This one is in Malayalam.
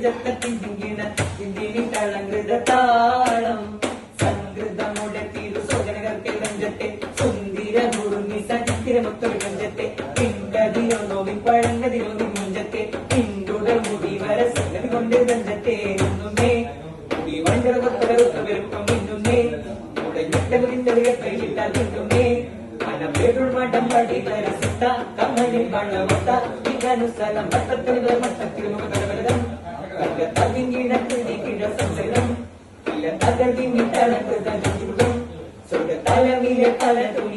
തിങ്കിണ ഇന്ത്യയിൽ കളങ്കൃത താളം സംകൃതമുടെ തിരു സോജനകർക്ക് രഞ്ജത്തെ സുന്ദര മുറുങ്ങി സഞ്ചിരമൊത്തൊരു രഞ്ജത്തെ പിങ്കതിയോ നോവി പഴങ്കതിയോ മുഞ്ചത്തെ പിന്തുടർ മുടി വര സംഗതി കൊണ്ട് രഞ്ജത്തെ നിന്നുന്നേ മുടി വണ്ടർ കൊത്തവരുത്ത വെറുപ്പം മിന്നുന്നേ ഉടഞ്ഞിട്ടവരിന്റെ കൈയിട്ടാൽ തിന്നുന്നേ മനപ്പേരുൾ മഠം പടിതര സുത്ത കമ്മലിൽ പണവത്ത ഇതനുസലം വട്ടത്തിൽ മട്ടത്തിൽ മുഖതരവരതം തകിങ്ങിടത്ത് കിഴ സംസരം ഇല്ല തകർത്തിങ്ങിട്ടലത്ത് തലം സ്വർഗ തലമിലെ തലത്തും